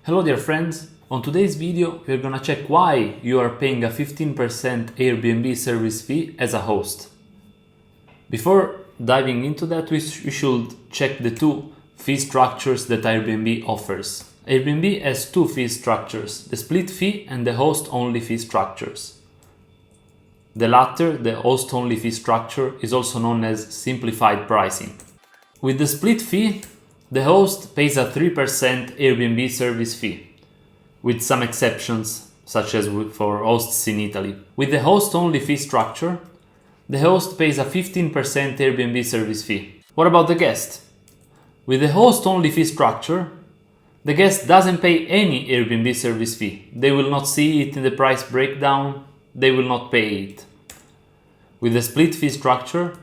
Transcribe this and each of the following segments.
Hello dear friends, on today's video we're gonna check why you are paying a 15% Airbnb service fee as a host. Before diving into that, we should check the two fee structures that Airbnb offers. Airbnb has two fee structures, the split fee and the host-only fee structures. The latter, the host-only fee structure, is also known as simplified pricing. With the split fee, the host pays a 3% Airbnb service fee, with some exceptions, such as for hosts in Italy. With the host-only fee structure, the host pays a 15% Airbnb service fee. What about the guest? With the host-only fee structure, the guest doesn't pay any Airbnb service fee. They will not see it in the price breakdown, they will not pay it. With the split fee structure,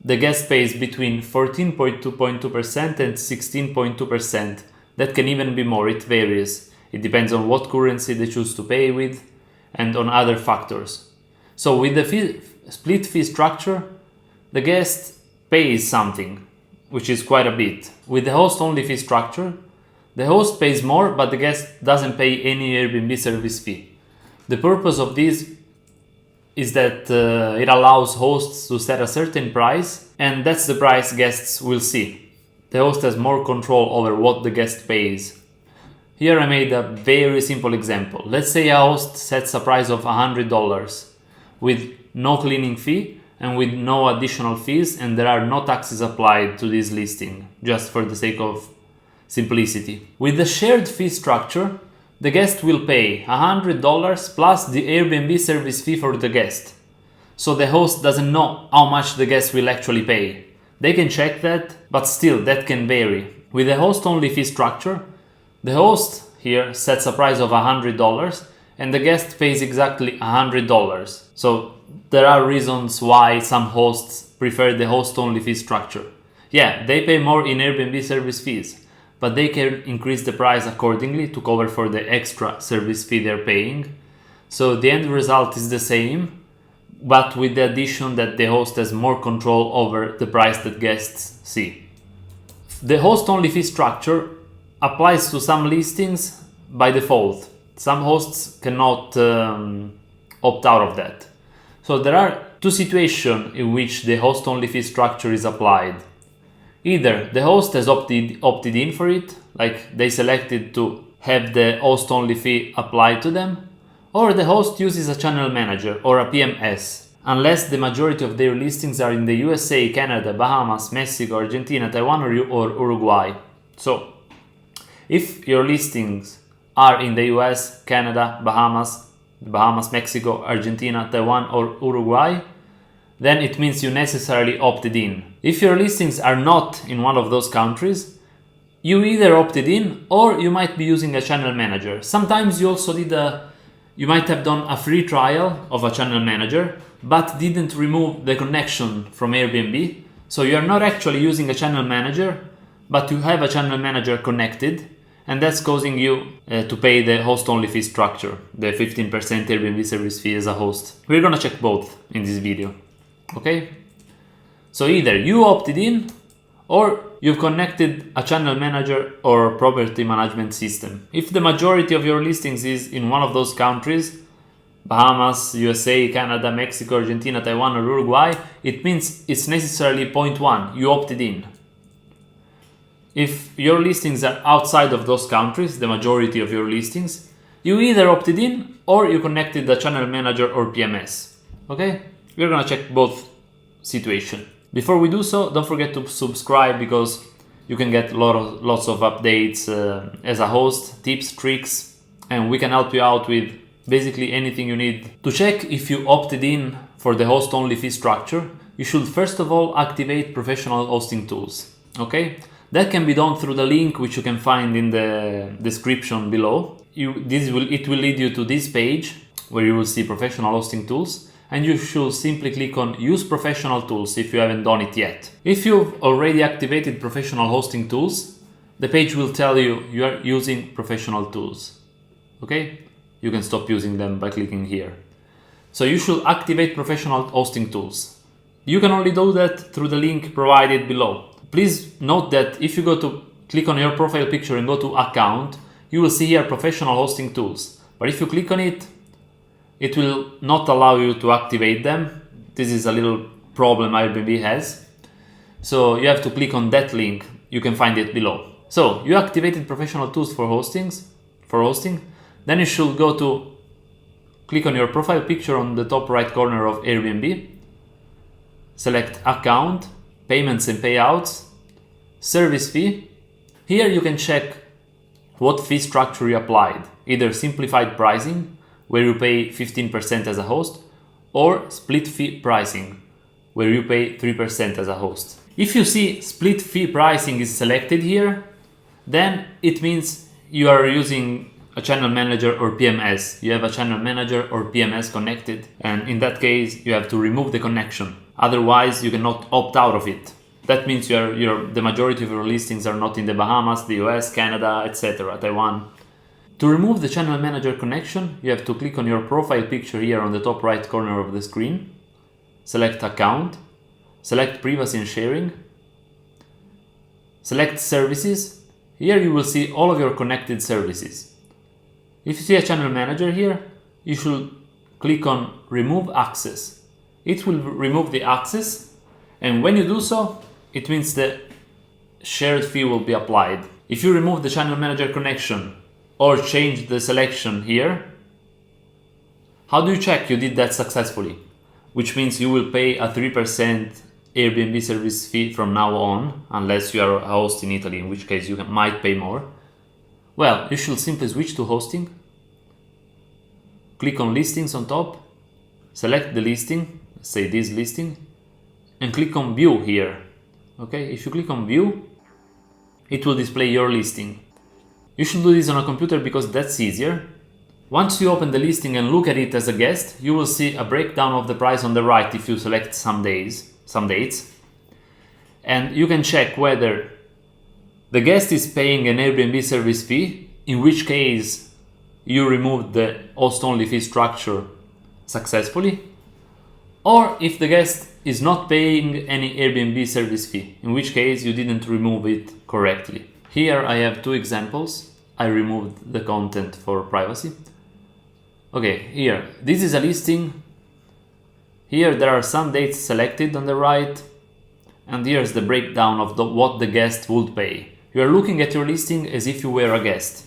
the guest pays between 14.2% and 16.2%. That can even be more, it varies. It depends on what currency they choose to pay with and on other factors. So with the split fee structure, the guest pays something, which is quite a bit. With the host-only fee structure, the host pays more, but the guest doesn't pay any Airbnb service fee. The purpose of this is that it allows hosts to set a certain price, and that's the price guests will see. The host has more control over what the guest pays. Here I made a very simple example. Let's say a host sets a price of $100 with no cleaning fee and with no additional fees, and there are no taxes applied to this listing, just for the sake of simplicity. With the shared fee structure, the guest will pay $100 plus the Airbnb service fee for the guest. So the host doesn't know how much the guest will actually pay. They can check that, but still that can vary. With the host-only fee structure, the host here sets a price of $100 and the guest pays exactly $100. So there are reasons why some hosts prefer the host-only fee structure. Yeah, they pay more in Airbnb service fees, but they can increase the price accordingly to cover for the extra service fee they're paying. So the end result is the same, but with the addition that the host has more control over the price that guests see. The host-only fee structure applies to some listings by default. Some hosts cannot opt out of that. So there are two situations in which the host-only fee structure is applied. Either the host has opted in for it, like they selected to have the host-only fee applied to them, or the host uses a channel manager or a PMS, unless the majority of their listings are in the USA, Canada, Bahamas, Mexico, Argentina, Taiwan, or Uruguay. So, if your listings are in the US, Canada, Bahamas, Mexico, Argentina, Taiwan, or Uruguay, then it means you necessarily opted in. If your listings are not in one of those countries, you either opted in or you might be using a channel manager. Sometimes you also you might have done a free trial of a channel manager, but didn't remove the connection from Airbnb. So you are not actually using a channel manager, but you have a channel manager connected, and that's causing you to pay the host-only fee structure, the 15% Airbnb service fee as a host. We're gonna check both in this video. Okay, so either you opted in or you've connected a channel manager or property management system. If the majority of your listings is in one of those countries, Bahamas, USA, Canada, Mexico, Argentina, Taiwan, or Uruguay, it means it's necessarily point one, you opted in. If your listings are outside of those countries, the majority of your listings, you either opted in or you connected the channel manager or PMS. Okay? We're gonna check both situations. Before we do so, don't forget to subscribe because you can get lots of updates as a host, tips, tricks, and we can help you out with basically anything you need. To check if you opted in for the host-only fee structure, you should first of all activate professional hosting tools. Okay? That can be done through the link which you can find in the description below. It will lead you to this page where you will see professional hosting tools. And you should simply click on Use Professional Tools if you haven't done it yet. If you've already activated professional hosting tools, the page will tell you you are using professional tools. Okay? You can stop using them by clicking here. So you should activate professional hosting tools. You can only do that through the link provided below. Please note that if you go to click on your profile picture and go to Account, you will see here professional hosting tools. But if you click on it, it will not allow you to activate them. This is a little problem Airbnb has. So you have to click on that link. You can find it below. So you activated professional tools for hosting. Then you should go to click on your profile picture on the top right corner of Airbnb. Select account, payments and payouts, service fee. Here you can check what fee structure you applied, either simplified pricing, where you pay 15% as a host, or split fee pricing, where you pay 3% as a host. If you see split fee pricing is selected here, then it means you are using a channel manager or PMS. You have a channel manager or PMS connected, and in that case you have to remove the connection. Otherwise you cannot opt out of it. That means the majority of your listings are not in the Bahamas, the US, Canada, etc., Taiwan. To remove the channel manager connection, you have to click on your profile picture here on the top right corner of the screen. Select account, select privacy and sharing, select services. Here you will see all of your connected services. If you see a channel manager here, you should click on remove access. It will remove the access, and when you do so, it means the shared fee will be applied. If you remove the channel manager connection or change the selection here, how do you check you did that successfully? Which means you will pay a 3% Airbnb service fee from now on, unless you are a host in Italy, in which case you might pay more. Well, you should simply switch to hosting. Click on listings on top, select the listing, say this listing, and click on view here. Okay, if you click on view, it will display your listing. You should do this on a computer because that's easier. Once you open the listing and look at it as a guest, you will see a breakdown of the price on the right if you select some dates. And you can check whether the guest is paying an Airbnb service fee, in which case you removed the host-only fee structure successfully, or if the guest is not paying any Airbnb service fee, in which case you didn't remove it correctly. Here I have two examples. I removed the content for privacy. Okay, here, this is a listing. Here there are some dates selected on the right, and here's the breakdown of what the guest would pay. You are looking at your listing as if you were a guest.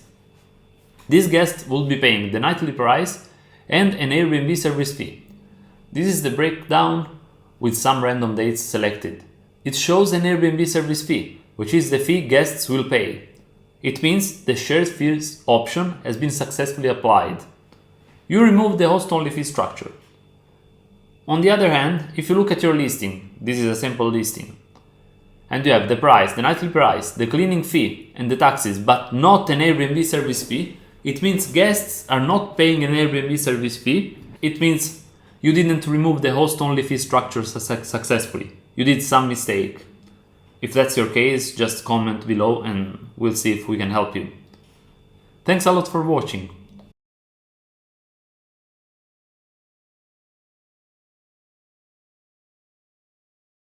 This guest will be paying the nightly price and an Airbnb service fee. This is the breakdown with some random dates selected. It shows an Airbnb service fee, which is the fee guests will pay. It means the shared fees option has been successfully applied. You remove the host-only fee structure. On the other hand, if you look at your listing, this is a sample listing, and you have the price, the nightly price, the cleaning fee, and the taxes, but not an Airbnb service fee, it means guests are not paying an Airbnb service fee. It means you didn't remove the host-only fee structure successfully. You did some mistake. If that's your case, just comment below and we'll see if we can help you. Thanks a lot for watching.